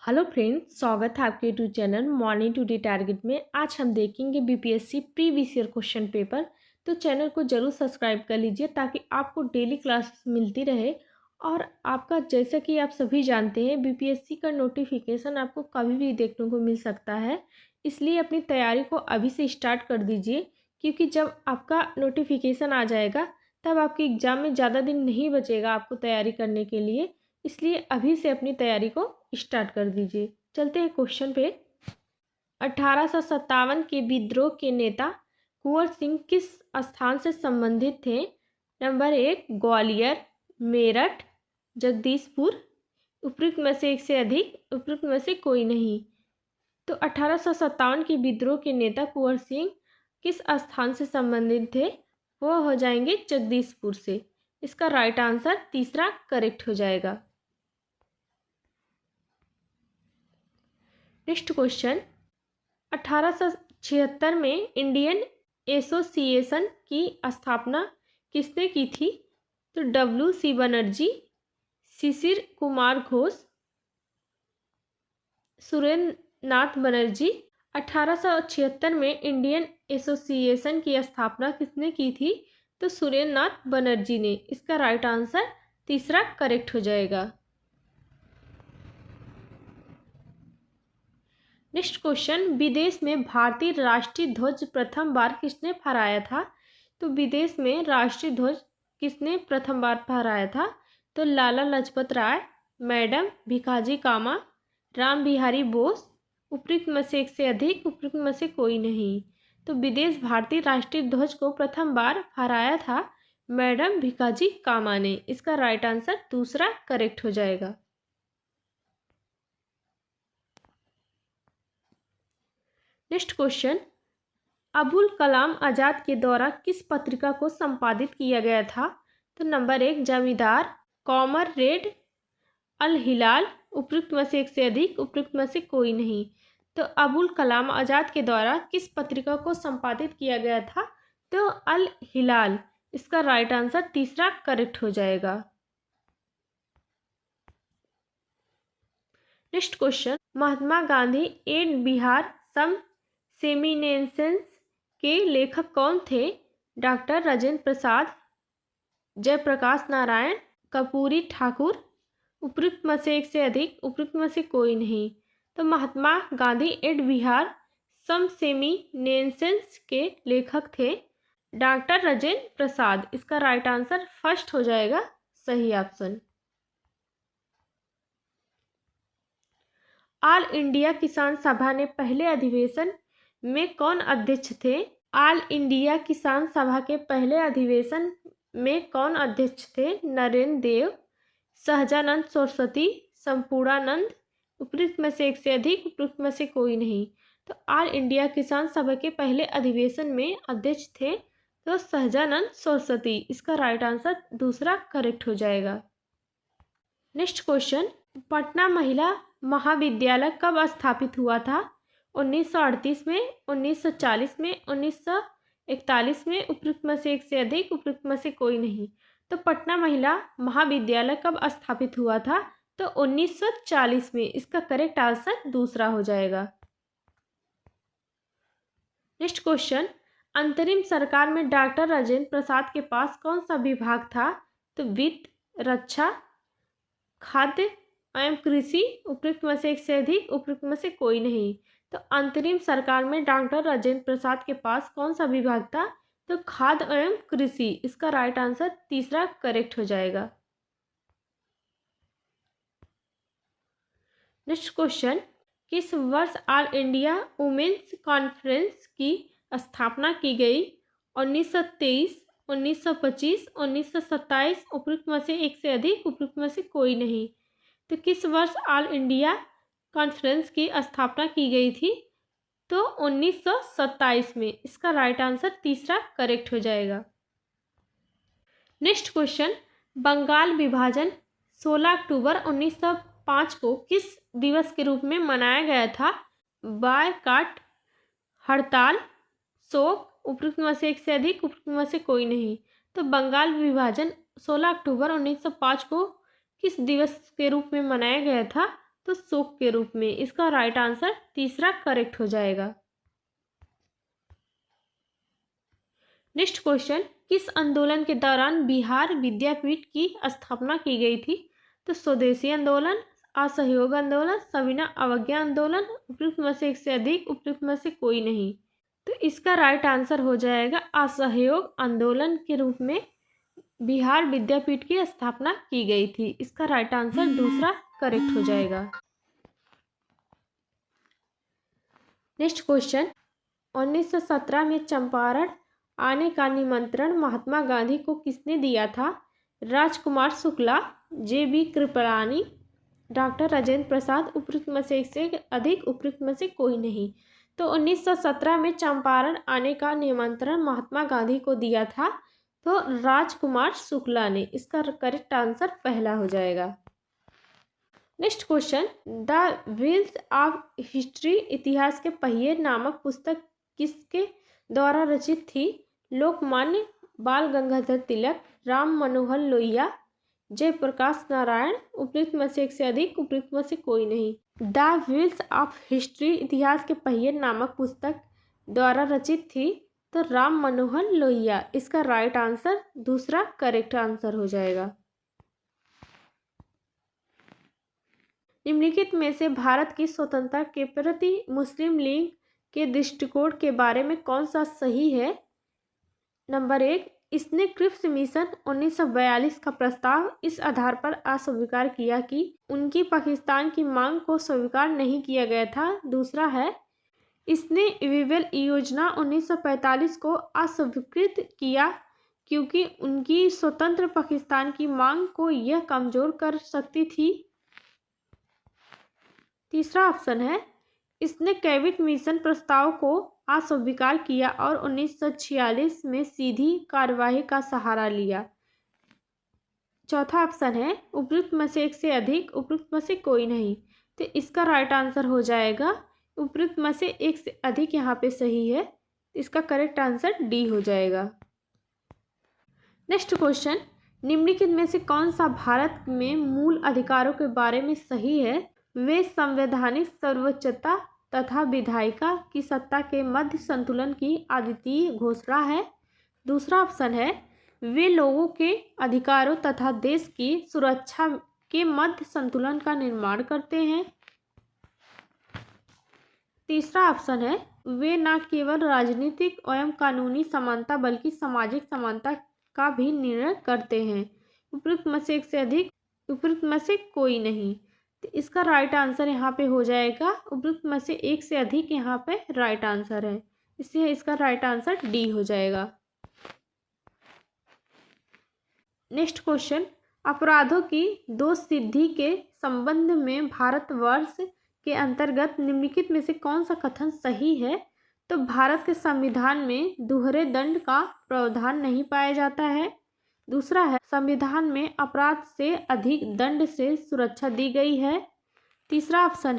Hello friends, स्वागत है आपके YouTube channel morning today target में। आज हम देखेंगे BPSC previous year question paper. तो चैनल को जरूर सब्सक्राइब कर लीजिए ताकि आपको डेली क्लासेस मिलती रहे। और आपका, जैसा कि आप सभी जानते हैं, बीपीएससी का नोटिफिकेशन आपको कभी भी देखने को मिल सकता है। इसलिए अपनी तैयारी को अभी से स्टार्ट कर दीजिए, क्योंकि जब आपका नोटिफिकेशन आ जाएगा तब आपके एग्ज़ाम में ज़्यादा दिन नहीं बचेगा आपको तैयारी करने के लिए। इसलिए अभी से अपनी तैयारी को स्टार्ट कर दीजिए। चलते हैं क्वेश्चन पे। 1857 के विद्रोह के नेता कुंवर सिंह किस स्थान से संबंधित थे? नंबर 1 ग्वालियर, मेरठ, जगदीशपुर। उपयुक्त में से एक से अधिक, उपयुक्त में से कोई नहीं। तो 1857 के विद्रोह के नेता कुंवर सिंह किस स्थान से संबंधित थे? वो हो जाएंगे जगदीशपुर से। इसका राइट आंसर तीसरा करेक्ट हो जाएगा। नेक्स्ट क्वेश्चन, 1876 में इंडियन एसोसिएशन की स्थापना किसने की थी? तो W.C. बनर्जी, शिशिर कुमार घोष, सुरेंद्र नाथ बनर्जी। 1876 में इंडियन एसोसिएशन की स्थापना किसने की थी? तो सुरेंद्र नाथ बनर्जी ने। इसका राइट आंसर तीसरा करेक्ट हो जाएगा। नेक्स्ट क्वेश्चन, विदेश में भारतीय राष्ट्रीय ध्वज प्रथम बार किसने फहराया था? तो विदेश में राष्ट्रीय ध्वज किसने प्रथम बार फहराया था? तो लाला लाजपत राय, मैडम भिकाजी कामा, राम बिहारी बोस। उपयुक्त में से एक से अधिक, उपयुक्त में से कोई नहीं। तो विदेश भारतीय राष्ट्रीय ध्वज को प्रथम बार फहराया था मैडम भिकाजी कामा ने। इसका राइट आंसर दूसरा करेक्ट हो जाएगा। नेक्स्ट क्वेश्चन, अबुल कलाम आज़ाद के द्वारा किस पत्रिका को संपादित किया गया था? तो नंबर 1 जमींदार, कॉमरेड, अल हिलाल। उपयुक्त में से एक से अधिक, उपयुक्त में से कोई नहीं। तो अबुल कलाम आज़ाद के द्वारा किस पत्रिका को संपादित किया गया था? तो अल हिलाल। इसका राइट आंसर तीसरा करेक्ट हो जाएगा। Next question, Mahatma Gandhi and Bihar some reminiscences के लेखक कौन थे? डॉक्टर राजेंद्र प्रसाद, जयप्रकाश नारायण, कर्पूरी ठाकुर। उपयुक्त में से एक से अधिक, उपयुक्त में से कोई नहीं। तो महात्मा Gandhi and Bihar some reminiscences के लेखक थे डॉक्टर राजेंद्र प्रसाद। इसका राइट आंसर फर्स्ट हो जाएगा, सही ऑप्शन। ऑल इंडिया किसान सभा ने पहले अधिवेशन में कौन अध्यक्ष थे? ऑल इंडिया किसान सभा के पहले अधिवेशन में कौन अध्यक्ष थे? नरेंद्र देव, सहजानंद सरस्वती, संपूर्णानंद। उपयुक्त में से एक से अधिक, उपयुक्त में से कोई नहीं। तो ऑल इंडिया किसान सभा के पहले अधिवेशन में अध्यक्ष थे तो सहजानंद सरस्वती। इसका राइट आंसर दूसरा करेक्ट हो जाएगा। नेक्स्ट क्वेश्चन, पटना महिला महाविद्यालय कब स्थापित हुआ था? 1938 में, 1940 में, 1941 में। उपयुक्त में से एक से अधिक, उपयुक्त में से कोई नहीं। तो पटना महिला महाविद्यालय कब स्थापित हुआ था? तो 1940 में। इसका करेक्ट आंसर दूसरा हो जाएगा। नेक्स्ट क्वेश्चन, अंतरिम सरकार में डॉक्टर राजेंद्र प्रसाद के पास कौन सा विभाग था? तो वित्त, रक्षा, खाद्य एवं कृषि। उपयुक्त में से एक से अधिक, उपयुक्त में से कोई नहीं। तो अंतरिम सरकार में डॉक्टर राजेंद्र प्रसाद के पास कौन सा विभाग था? तो खाद्य एवं कृषि। इसका राइट आंसर तीसरा करेक्ट हो जाएगा। नेक्स्ट क्वेश्चन, किस वर्ष ऑल इंडिया वुमेन्स कॉन्फ्रेंस की स्थापना की गई? 1923, 1925, 1927। उपयुक्त में से एक से अधिक, उपयुक्त में से कोई नहीं। तो किस वर्ष ऑल इंडिया कॉन्फ्रेंस की स्थापना की गई थी? तो 1927 में। इसका राइट आंसर तीसरा करेक्ट हो जाएगा। नेक्स्ट क्वेश्चन, बंगाल विभाजन 16 अक्टूबर 1905 को किस दिवस के रूप में मनाया गया था? बायकाट, हड़ताल, शोक। उपयुक्त में से एक से अधिक, उपयुक्त में से कोई नहीं। तो बंगाल विभाजन 16 अक्टूबर 1905 को किस दिवस के रूप में मनाया गया था? तो शोक के रूप में। इसका राइट आंसर तीसरा करेक्ट हो जाएगा। नेक्स्ट क्वेश्चन, किस आंदोलन के दौरान बिहार विद्यापीठ की स्थापना की गई थी? तो स्वदेशी आंदोलन, असहयोग आंदोलन, सविनय अवज्ञा आंदोलन, उपयुक्त में से एक से अधिक, उपयुक्त में से कोई नहीं। तो इसका राइट आंसर हो जाएगा असहयोग आंदोलन के रूप में बिहार विद्यापीठ की स्थापना की गई थी। इसका राइट आंसर दूसरा करेक्ट हो जाएगा। नेक्स्ट क्वेश्चन, 1917 में चंपारण आने का निमंत्रण महात्मा गांधी को किसने दिया था? राजकुमार शुक्ला, JB कृपलानी, डॉक्टर राजेंद्र प्रसाद, उपयुक्त में से एक से अधिक, उपयुक्त में से कोई नहीं। तो 1917 में चंपारण आने का निमंत्रण महात्मा गांधी को दिया था तो राजकुमार शुक्ला ने। इसका करेक्ट आंसर पहला हो जाएगा। Next question, the wheels of history इतिहास के पहिए नामक पुस्तक किसके द्वारा रचित थी? लोकमान्य बाल गंगाधर तिलक, राम मनोहर लोहिया, जयप्रकाश नारायण, उपयुक्त में से एक से अधिक, उपयुक्त में से कोई नहीं। द व्हील्स ऑफ हिस्ट्री इतिहास के पहिए नामक पुस्तक द्वारा रचित थी तो राम मनोहर लोहिया। इसका राइट आंसर दूसरा करेक्ट आंसर हो जाएगा। निम्नलिखित में से भारत की स्वतंत्रता के प्रति मुस्लिम लीग के दृष्टिकोण के बारे में कौन सा सही है? नंबर 1, इसने क्रिप्स मिशन 1942 का प्रस्ताव इस आधार पर अस्वीकार किया कि उनकी पाकिस्तान की मांग को स्वीकार नहीं किया गया था। दूसरा है, इसने विवेल योजना 1945 को अस्वीकृत किया क्योंकि उनकी स्वतंत्र पाकिस्तान की मांग को यह कमजोर कर सकती थी। तीसरा ऑप्शन है, इसने कैबिनेट मिशन प्रस्ताव को अस्वीकार किया और 1946 में सीधी कार्यवाही का सहारा लिया। चौथा ऑप्शन है, उपयुक्त में से एक से अधिक, उपयुक्त में से कोई नहीं। तो इसका राइट आंसर हो जाएगा उपयुक्त में से एक से अधिक यहाँ पे सही है। इसका करेक्ट आंसर डी हो जाएगा। नेक्स्ट क्वेश्चन, निम्नलिखित में से कौन सा भारत में मूल अधिकारों के बारे में सही है? वे संवैधानिक सर्वोच्चता तथा विधायिका की सत्ता के मध्य संतुलन की अद्वितीय घोषणा है। दूसरा ऑप्शन है, वे लोगों के अधिकारों तथा देश की सुरक्षा के मध्य संतुलन का निर्माण करते हैं। तीसरा ऑप्शन है, वे न केवल राजनीतिक एवं कानूनी समानता बल्कि सामाजिक समानता का भी निर्णय करते हैं। उपयुक्त में से एक से अधिक, उपयुक्त में से कोई नहीं। तो इसका राइट आंसर यहाँ पे हो जाएगा उपयुक्त में से एक से अधिक, यहाँ पे राइट आंसर है, इसलिए इसका राइट आंसर डी हो जाएगा। नेक्स्ट क्वेश्चन, अपराधों की दोष सिद्धि के संबंध में भारतवर्ष के अंतर्गत निम्नलिखित में से कौन सा कथन सही है? तो भारत के संविधान में दोहरे दंड का प्रावधान नहीं पाया जाता है। दूसरा है, संविधान में अपराध से अधिक दंड से सुरक्षा दी गई है। तीसरा ऑप्शन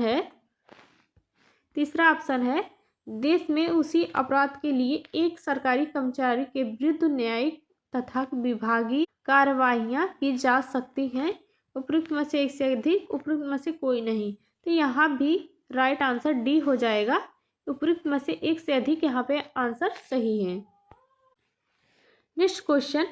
है, देश में उसी अपराध के लिए एक सरकारी कर्मचारी के विरुद्ध न्यायिक तथा विभागीय कार्रवाइयाँ की जा सकती हैं। उपयुक्त में से एक से अधिक, उपयुक्त में से कोई नहीं। तो यहाँ भी राइट आंसर डी हो जाएगा। उपयुक्त में से एक से अधिक यहाँ पे आंसर सही है। नेक्स्ट क्वेश्चन,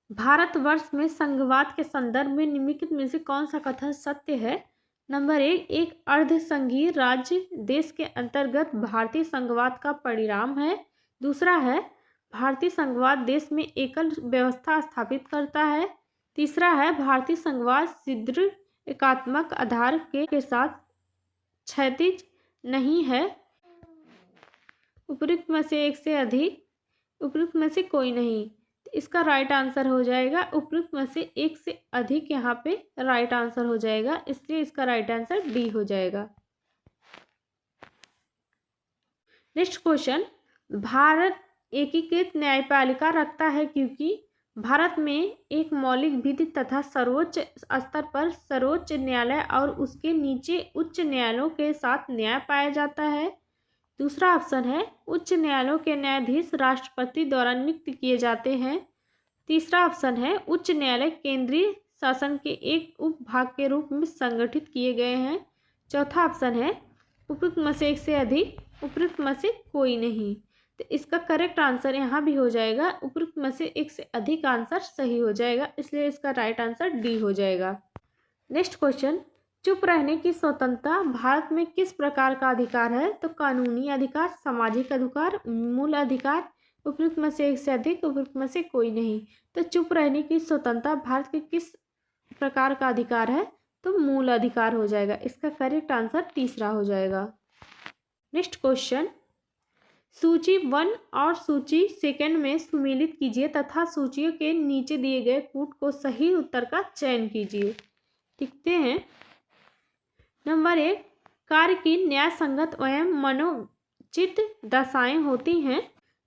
भारतवर्ष में संघवाद के संदर्भ में निम्नलिखित में से कौन सा कथन सत्य है? नंबर 1, एक अर्ध संघीय राज्य देश के अंतर्गत भारतीय संघवाद का परिणाम है। दूसरा है, भारतीय संघवाद देश में एकल व्यवस्था स्थापित करता है। तीसरा है, भारतीय संघवाद सुदृढ़ एकात्मक आधार के साथ क्षैतिज नहीं है। उपयुक्त में से एक से अधिक, उपयुक्त में से कोई नहीं। इसका राइट आंसर हो जाएगा उपयुक्त में से एक से अधिक, यहाँ पे राइट आंसर हो जाएगा, इसलिए इसका राइट आंसर डी हो जाएगा। नेक्स्ट क्वेश्चन, भारत एकीकृत न्यायपालिका रखता है क्योंकि भारत में एक मौलिक विधि तथा सर्वोच्च स्तर पर सर्वोच्च न्यायालय और उसके नीचे उच्च न्यायालयों के साथ न्याय पाया जाता है। दूसरा ऑप्शन है, उच्च न्यायालयों के न्यायाधीश राष्ट्रपति द्वारा नियुक्त किए जाते हैं। तीसरा ऑप्शन है, उच्च न्यायालय केंद्रीय शासन के एक उपभाग के रूप में संगठित किए गए हैं। चौथा ऑप्शन है उपयुक्त में से एक से अधिक, उपयुक्त में से कोई नहीं। तो इसका करेक्ट आंसर यहाँ भी हो जाएगा उपयुक्त में से एक से अधिक आंसर सही हो जाएगा, इसलिए इसका राइट आंसर डी हो जाएगा। नेक्स्ट क्वेश्चन, चुप रहने की स्वतंत्रता भारत में किस प्रकार का अधिकार है? तो कानूनी अधिकार, सामाजिक अधिकार, मूल अधिकार, उपयुक्त में से एक से अधिक, उपयुक्त में से कोई नहीं। तो चुप रहने की स्वतंत्रता भारत के किस प्रकार का अधिकार है? तो मूल अधिकार हो जाएगा। इसका करेक्ट आंसर तीसरा हो जाएगा। नेक्स्ट क्वेश्चन, सूची 1 और सूची 2 में सुमेलित कीजिए तथा सूचियों के नीचे दिए गए कूट को सही उत्तर का चयन कीजिए। लिखते हैं। नंबर 1, कार्य की न्याय संगत एवं मनोचित दशाएं होती हैं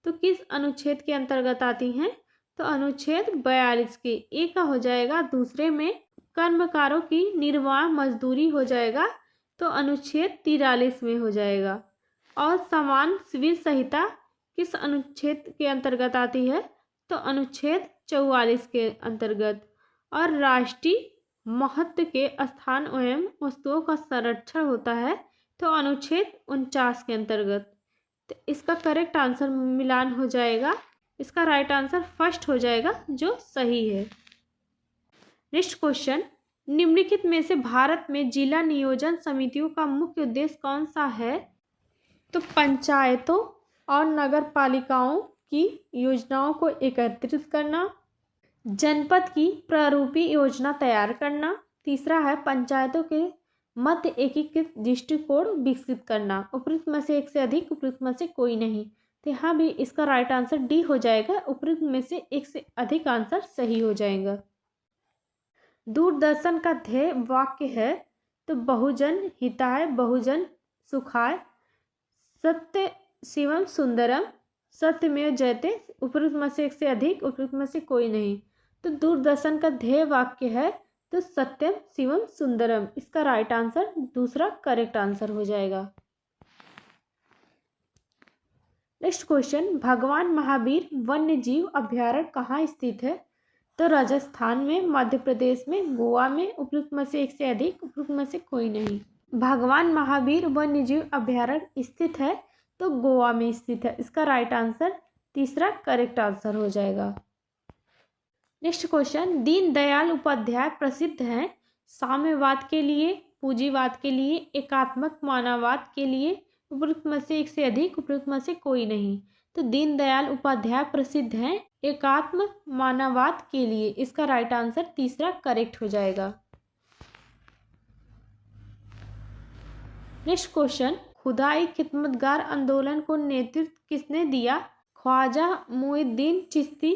तो किस अनुच्छेद के अंतर्गत आती हैं? तो अनुच्छेद 42 के। ए का हो जाएगा। दूसरे में कर्मकारों की निर्वाह मजदूरी हो जाएगा तो अनुच्छेद 43 में हो जाएगा। और समान सिविल संहिता किस अनुच्छेद के अंतर्गत आती है? तो अनुच्छेद 44 के अंतर्गत। और राष्ट्रीय महत्व के स्थान एवं वस्तुओं का संरक्षण होता है तो अनुच्छेद 49 के अंतर्गत। तो इसका करेक्ट आंसर मिलान हो जाएगा। इसका राइट आंसर फर्स्ट हो जाएगा जो सही है। नेक्स्ट क्वेश्चन, निम्नलिखित में से भारत में जिला नियोजन समितियों का मुख्य उद्देश्य कौन सा है? तो पंचायतों और नगर पालिकाओं की योजनाओं को एकत्रित करना, जनपद की प्रारूपी योजना तैयार करना, तीसरा है पंचायतों के मध्य एकीकृत दृष्टिकोण विकसित करना, उपयुक्त में से एक से अधिक, उपयुक्त में से कोई नहीं। तो यहाँ भी इसका राइट आंसर डी हो जाएगा। उपयुक्त में से एक से अधिक आंसर सही हो जाएगा। दूरदर्शन का ध्येय वाक्य है तो बहुजन हिताय बहुजन सुखाय सत्य शिवम सुंदरम सत्यमेव जयते, उपयुक्त में से एक से अधिक, उपयुक्त में से कोई नहीं। तो दूरदर्शन का ध्येय वाक्य है तो सत्यम शिवम सुंदरम। इसका राइट आंसर दूसरा करेक्ट आंसर हो जाएगा। नेक्स्ट क्वेश्चन, भगवान महावीर वन्य जीव अभ्यारण्य कहाँ स्थित है? तो राजस्थान में, मध्य प्रदेश में, गोवा में, उपयुक्त में से एक से अधिक, उपयुक्त में से कोई नहीं। भगवान महावीर वन्य जीव अभ्यारण्य स्थित है तो गोवा में स्थित है। इसका राइट आंसर तीसरा करेक्ट आंसर हो जाएगा। नेक्स्ट क्वेश्चन, दीनदयाल उपाध्याय प्रसिद्ध हैं साम्यवाद के लिए, पूंजीवाद के लिए, एकात्मक मानववाद के लिए, उपयुक्त में से एक से अधिक, उपयुक्त में से कोई नहीं। तो दीनदयाल उपाध्याय प्रसिद्ध हैं एकात्म मानववाद के लिए। इसका राइट आंसर तीसरा करेक्ट हो जाएगा। नेक्स्ट क्वेश्चन, खुदाई खिदमतगार आंदोलन को नेतृत्व किसने दिया? ख्वाजा मुइनुद्दीन चिश्ती,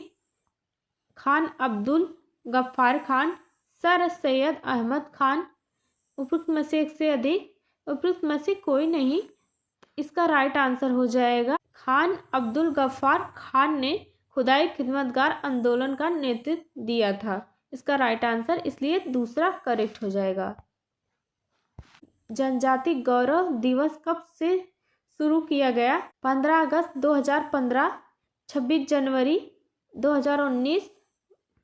खान अब्दुल गफ्फार खान, सर सैयद अहमद खान, उपयुक्त में से एक से अधिक, उपयुक्त में से कोई नहीं। इसका राइट आंसर हो जाएगा खान अब्दुल गफ्फार खान ने खुदाई खिदमतगार आंदोलन का नेतृत्व दिया था। इसका राइट आंसर इसलिए दूसरा करेक्ट हो जाएगा। जनजाति गौरव दिवस कब से शुरू किया गया? 15 अगस्त 2015, 26 जनवरी 2019,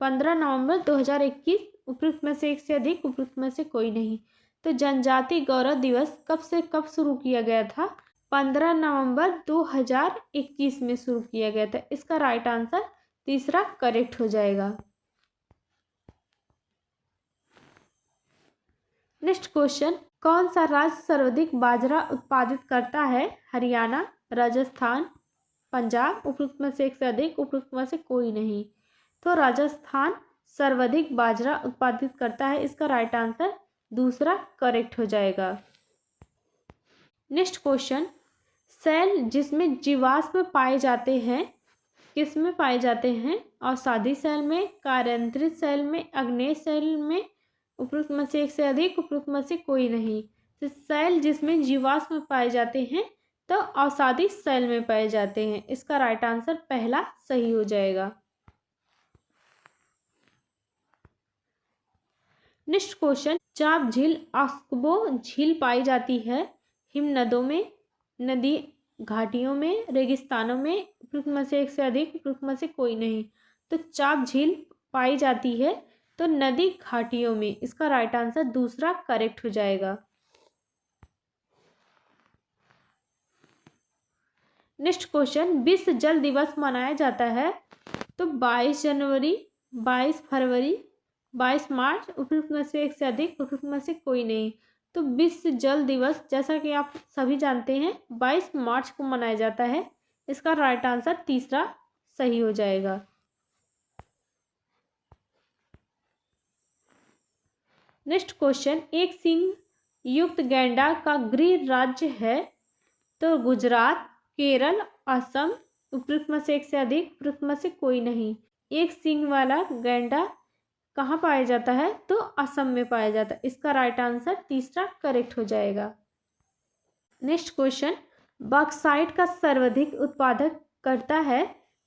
15 नवंबर 2021, उपयुक्त में से एक से अधिक, उपयुक्त में से कोई नहीं। तो जनजाति गौरव दिवस कब से कब शुरू किया गया था? 15 नवंबर 2021 में शुरू किया गया था। इसका राइट आंसर तीसरा करेक्ट हो जाएगा। नेक्स्ट क्वेश्चन, कौन सा राज्य सर्वाधिक बाजरा उत्पादित करता है? हरियाणा, राजस्थान, पंजाब, उपयुक्त में से एक से अधिक, उपयुक्त में से कोई नहीं। तो राजस्थान सर्वाधिक बाजरा उत्पादित करता है। इसका राइट आंसर दूसरा करेक्ट हो जाएगा। नेक्स्ट क्वेश्चन, सेल जिसमें जीवाश्म पाए जाते हैं किस में पाए जाते हैं? अवसादी सेल में, कार्यांतरित सेल में, अग्नेय सेल में, उपयुक्त में से एक से अधिक, उपयुक्त में से कोई नहीं। तो सेल जिसमें जीवाश्म पाए जाते हैं तो अवसादी सेल में पाए जाते हैं। इसका राइट आंसर पहला सही हो जाएगा। नेक्स्ट क्वेश्चन, चाप झील आस्कबो झील पाई जाती है हिमनदों में, नदी घाटियों में, रेगिस्तानों में, उपयुक्त में से एक से अधिक, उपयुक्त में से कोई नहीं। तो चाप झील पाई जाती है तो नदी घाटियों में। इसका राइट आंसर दूसरा करेक्ट हो जाएगा। नेक्स्ट क्वेश्चन, विश्व जल दिवस मनाया जाता है तो 22 जनवरी, 22 फरवरी, 22 मार्च, उपयुक्त में से एक से अधिक, उपयुक्त में से कोई नहीं। तो विश्व जल दिवस जैसा कि आप सभी जानते हैं 22 मार्च को मनाया जाता है। इसका राइट आंसर तीसरा सही हो जाएगा। नेक्स्ट क्वेश्चन, एक सिंह युक्त गैंडा का गृह राज्य है तो गुजरात, केरल, असम, उपयुक्त में से एक से अधिक, उपयुक्त में से कोई नहीं। एक सिंग वाला गैंडा कहाँ पाया जाता है तो असम में पाया जाता है। इसका राइट आंसर तीसरा करेक्ट हो जाएगा। नेक्स्ट क्वेश्चन, बॉक्साइट का सर्वाधिक उत्पादक करता है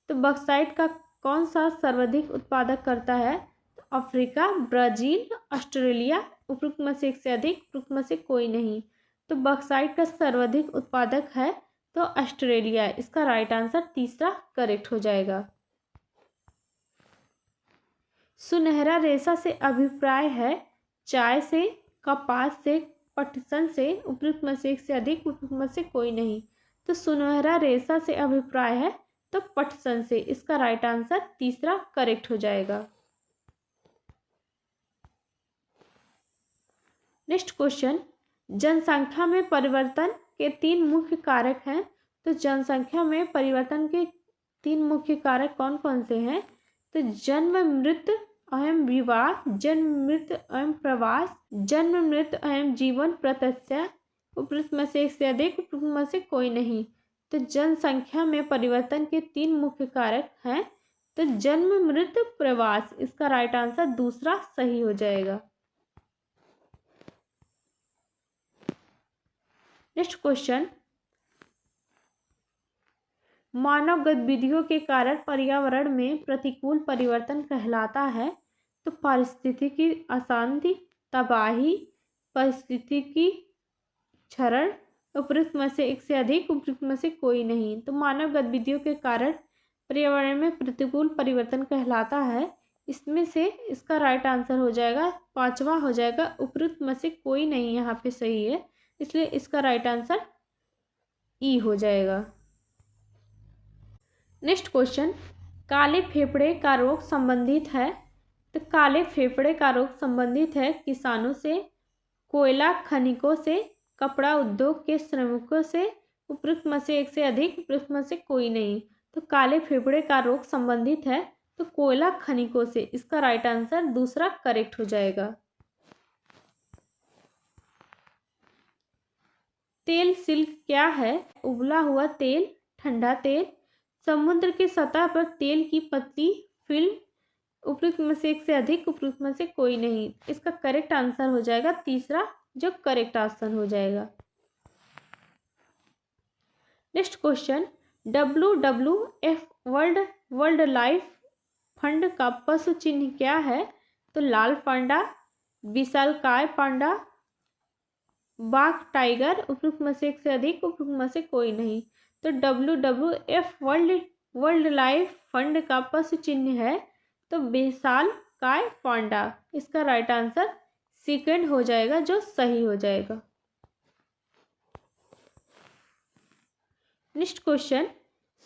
तो बॉक्साइट का कौन सा सर्वाधिक उत्पादक करता है तो अफ्रीका, ब्राजील, ऑस्ट्रेलिया, उपयुक्त में से एक से अधिक, उपयुक्त में से कोई नहीं। तो बॉक्साइट का सर्वाधिक उत्पादक है तो ऑस्ट्रेलिया। इसका राइट आंसर तीसरा करेक्ट हो जाएगा। सुनहरा रेशा से अभिप्राय है चाय से, कपास से, पटसन से, उपयुक्त में से एक से अधिक, उपयुक्त में से कोई नहीं। तो सुनहरा रेशा से अभिप्राय है तो पटसन से। इसका राइट आंसर तीसरा करेक्ट हो जाएगा। नेक्स्ट क्वेश्चन, जनसंख्या में परिवर्तन के 3 मुख्य कारक हैं तो जनसंख्या में परिवर्तन के 3 मुख्य कारक कौन कौन से हैं तो जन्म, मृत्यु एवं विवाह, जन्म, मृत्यु एवं प्रवास, जन्म, मृत्यु एवं जीवन प्रत्याशा, उपयुक्त में से एक से अधिक, उपयुक्त में से कोई नहीं। तो जनसंख्या में परिवर्तन के 3 मुख्य कारक हैं तो जन्म, मृत्यु, प्रवास। इसका राइट आंसर दूसरा सही हो जाएगा। नेक्स्ट क्वेश्चन, मानव गतिविधियों के कारण पर्यावरण में प्रतिकूल परिवर्तन कहलाता है तो पारिस्थितिकी अशांति, तबाही, पारिस्थितिकी क्षरण, उपयुक्त में से एक से अधिक, उपयुक्त में से कोई नहीं। तो मानव गतिविधियों के कारण पर्यावरण में प्रतिकूल परिवर्तन कहलाता है। इसमें से इसका राइट आंसर हो जाएगा पांचवा हो जाएगा, उपयुक्त में से कोई नहीं यहाँ पे सही है, इसलिए इसका राइट आंसर ई हो जाएगा। नेक्स्ट क्वेश्चन, काले फेफड़े का रोग संबंधित है तो काले फेफड़े का रोग संबंधित है किसानों से, कोयला खनिकों से, कपड़ा उद्योग के श्रमिकों से, उपयुक्त में से एक से अधिक, उपयुक्त में से कोई नहीं। तो काले फेफड़े का रोग संबंधित है तो कोयला खनिकों से। इसका राइट आंसर दूसरा करेक्ट हो जाएगा। तेल सिल्क क्या है? उबला हुआ तेल, ठंडा तेल, समुद्र की सतह पर तेल की पतली फिल्म, उपयुक्त में से एक से अधिक, उपयुक्त में से कोई नहीं। इसका करेक्ट आंसर हो जाएगा तीसरा, जो करेक्ट आंसर हो जाएगा। Next question, WWF world life fund का पशु चिन्ह क्या है? तो लाल पांडा, विशालकाय पांडा, बाघ, टाइगर, उपयुक्त में से एक से अधिक, उपयुक्त में से कोई नहीं। तो WWF वर्ल्ड लाइफ फंड का पशु चिन्ह है तो विशालकाय पांडा। इसका राइट आंसर सेकंड हो जाएगा, जो सही हो जाएगा। नेक्स्ट क्वेश्चन,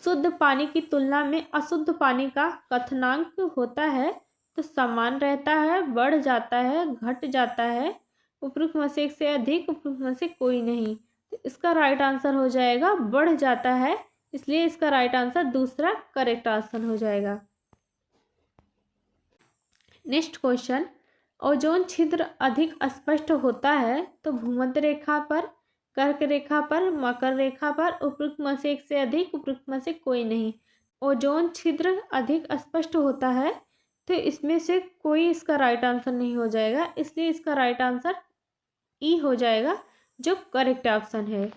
शुद्ध पानी की तुलना में अशुद्ध पानी का क्वथनांक होता है तो समान रहता है, बढ़ जाता है, घट जाता है, उपयुक्त में से एक से अधिक, उपयुक्त में से कोई नहीं। तो इसका राइट आंसर हो जाएगा बढ़ जाता है, इसलिए इसका राइट आंसर दूसरा करेक्ट आंसर हो जाएगा। नेक्स्ट क्वेश्चन, ओजोन छिद्र अधिक स्पष्ट होता है तो भूमध्य रेखा पर, कर्क रेखा पर, मकर रेखा पर, उपयुक्त में से एक से अधिक, उपयुक्त में से कोई नहीं। ओजोन छिद्र अधिक स्पष्ट होता है तो इसमें से कोई इसका राइट आंसर नहीं हो जाएगा, इसलिए इसका राइट आंसर ई हो जाएगा, जो करेक्ट ऑप्शन है।